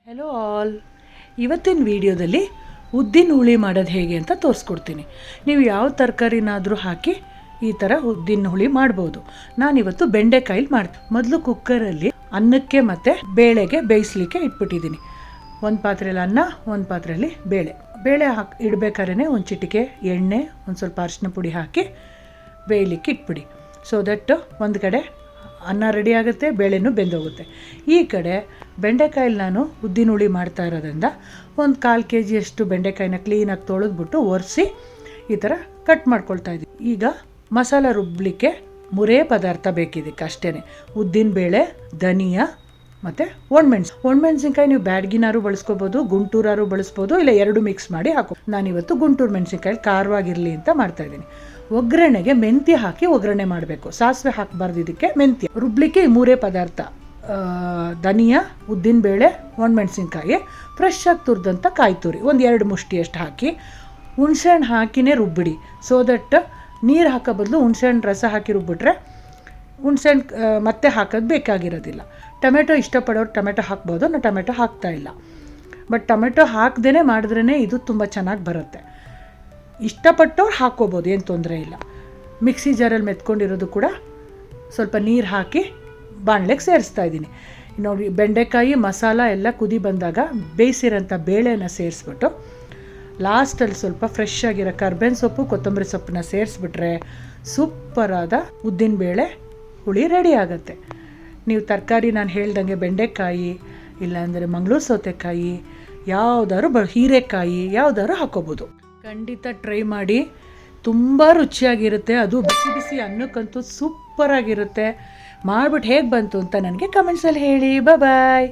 Hello all, ಇವತ್ತಿನ ವಿಡಿಯೋದಲ್ಲಿ ಉದ್ದಿನ ಹುಳಿ ಮಾಡೋದು ಹೇಗೆ ಅಂತ ತೋರಿಸ್ಕೊಡ್ತೀನಿ. ನೀವು ಯಾವ ತರಕಾರಿನಾದರೂ ಹಾಕಿ ಈ ಥರ ಉದ್ದಿನ ಹುಳಿ ಮಾಡ್ಬೋದು. ನಾನಿವತ್ತು ಬೆಂಡೆಕಾಯಿಲಿ ಮಾಡ್ತೀನಿ. ಮೊದಲು ಕುಕ್ಕರಲ್ಲಿ ಅನ್ನಕ್ಕೆ ಮತ್ತು ಬೇಳೆಗೆ ಬೇಯಿಸ್ಲಿಕ್ಕೆ ಇಟ್ಬಿಟ್ಟಿದ್ದೀನಿ. ಒಂದು ಪಾತ್ರೆಯಲ್ಲಿ ಅನ್ನ, ಒಂದು ಪಾತ್ರೆಯಲ್ಲಿ ಬೇಳೆ ಇಡಬೇಕಾದ್ರೆ ಒಂದು ಚಿಟಿಕೆ ಎಣ್ಣೆ, ಒಂದು ಸ್ವಲ್ಪ ಅರಿಶಿನ ಪುಡಿ ಹಾಕಿ ಬೇಯಲಿಕ್ಕೆ ಇಟ್ಬಿಡಿ. ಸೊ ದಟ್ ಒಂದು ಕಡೆ ಅನ್ನ ರೆಡಿ ಆಗುತ್ತೆ, ಬೇಳೆನೂ ಬೆಂದೋಗುತ್ತೆ. ಈ ಕಡೆ ಬೆಂಡೆಕಾಯಲ್ಲಿ ನಾನು ಉದ್ದಿನ ಹುಳಿ ಮಾಡ್ತಾ ಇರೋದ್ರಿಂದ ಒಂದು 1/4 kg ಬೆಂಡೆಕಾಯಿನ ಕ್ಲೀನಾಗಿ ತೊಳೆದ್ಬಿಟ್ಟು ಒರೆಸಿ ಈ ಥರ ಕಟ್ ಮಾಡ್ಕೊಳ್ತಾ ಇದ್ದೀನಿ. ಈಗ ಮಸಾಲ ರುಬ್ಬಲಿಕ್ಕೆ 3 ಪದಾರ್ಥ ಬೇಕಿದ್ದಕ್ಕೆ ಅಷ್ಟೇ. ಉದ್ದಿನ ಬೇಳೆ, ಧನಿಯಾ ಮತ್ತು ಒಣಮೆಣಸಿನ್ಕಾಯಿ ನೀವು ಬ್ಯಾಡ್ಗಿನಾರು ಬಳಸ್ಕೋಬೋದು, ಗುಂಟೂರಾರು ಬಳಸ್ಬೋದು, ಇಲ್ಲ 2 ಮಿಕ್ಸ್ ಮಾಡಿ ಹಾಕೋ. ನಾನಿವತ್ತು ಗುಂಟೂರು ಮೆಣಸಿನ್ಕಾಯಿ ಖಾರವಾಗಿರಲಿ ಅಂತ ಮಾಡ್ತಾಯಿದ್ದೀನಿ. ಒಗ್ಗರಣೆಗೆ ಮೆಂತ್ಯ ಹಾಕಿ ಒಗ್ಗರಣೆ ಮಾಡಬೇಕು, ಸಾಸಿವೆ ಹಾಕಬಾರ್ದು. ಇದಕ್ಕೆ ಮೆಂತ್ಯ ರುಬ್ಲಿಕ್ಕೆ 3 ಪದಾರ್ಥ: ಧನಿಯಾ, ಉದ್ದಿನಬೇಳೆ, ಒಣಮೆಣಸಿನ್ಕಾಯಿ, ಫ್ರೆಶ್ ಆಗಿ ತುರಿದಂಥ ಕಾಯಿ ತುರಿ ಒಂದು 2 ಮುಷ್ಟಿಯಷ್ಟು ಹಾಕಿ ಹುಣಸೆಹಣ್ಣು ಹಾಕಿನೇ ರುಬ್ಬಿಡಿ. ಸೊ ದಟ್ ನೀರು ಹಾಕೋ ಬದಲು ಹುಣಸೆಹಣ್ಣು ರಸ ಹಾಕಿ ರುಬ್ಬಿಟ್ರೆ ಹುಣಸೆಹಣ್ಣು ಮತ್ತೆ ಹಾಕೋದು ಬೇಕಾಗಿರೋದಿಲ್ಲ. ಟೊಮೆಟೊ ಇಷ್ಟಪಡೋರು ಟೊಮೆಟೊ ಹಾಕ್ಬೋದು, ನಾನು ಟೊಮೆಟೊ ಹಾಕ್ತಾಯಿಲ್ಲ. ಬಟ್ ಟೊಮೆಟೊ ಹಾಕ್ದೇ ಮಾಡಿದ್ರೇ ಇದು ತುಂಬ ಚೆನ್ನಾಗಿ ಬರುತ್ತೆ. ಇಷ್ಟಪಟ್ಟವ್ರು ಹಾಕ್ಕೋಬೋದು, ಏನು ತೊಂದರೆ ಇಲ್ಲ. ಮಿಕ್ಸಿ ಜಾರಲ್ಲಿ ಮೆತ್ಕೊಂಡಿರೋದು ಕೂಡ ಸ್ವಲ್ಪ ನೀರು ಹಾಕಿ ಬಾಣಲೆಗೆ ಸೇರಿಸ್ತಾ ಇದ್ದೀನಿ. ನೋಡಿ, ಬೆಂಡೆಕಾಯಿ ಮಸಾಲ ಎಲ್ಲ ಕುದಿ ಬಂದಾಗ ಬೇಯಿಸಿರೋಂಥ ಬೇಳೆನ ಸೇರಿಸ್ಬಿಟ್ಟು ಲಾಸ್ಟಲ್ಲಿ ಸ್ವಲ್ಪ ಫ್ರೆಶ್ ಆಗಿರೋ ಕರ್ಬೇವಿನ ಸೊಪ್ಪು, ಕೊತ್ತಂಬರಿ ಸೊಪ್ಪನ್ನ ಸೇರಿಸ್ಬಿಟ್ರೆ ಸೂಪರಾದ ಉದ್ದಿನಬೇಳೆ ಹುಳಿ ರೆಡಿ ಆಗುತ್ತೆ. ನೀವು ತರಕಾರಿ ನಾನು ಹೇಳ್ದಂಗೆ ಬೆಂಡೆಕಾಯಿ ಇಲ್ಲಾಂದರೆ ಮಂಗಳೂರು ಸೌತೆಕಾಯಿ ಯಾವುದಾದ್ರು ಹೀರೆಕಾಯಿ ಯಾವುದಾದ್ರು ಹಾಕೋಬೋದು. ಖಂಡಿತ ಟ್ರೈ ಮಾಡಿ, ತುಂಬ ರುಚಿಯಾಗಿರುತ್ತೆ. ಅದು ಬಿಸಿ ಬಿಸಿ ಅನ್ನಕ್ಕಂತೂ ಸೂಪರಾಗಿರುತ್ತೆ. ಮಾಡಿಬಿಟ್ಟು ಹೇಗೆ ಬಂತು ಅಂತ ನನಗೆ ಕಮೆಂಟ್ಸಲ್ಲಿ ಹೇಳಿ. ಬಾಯ್.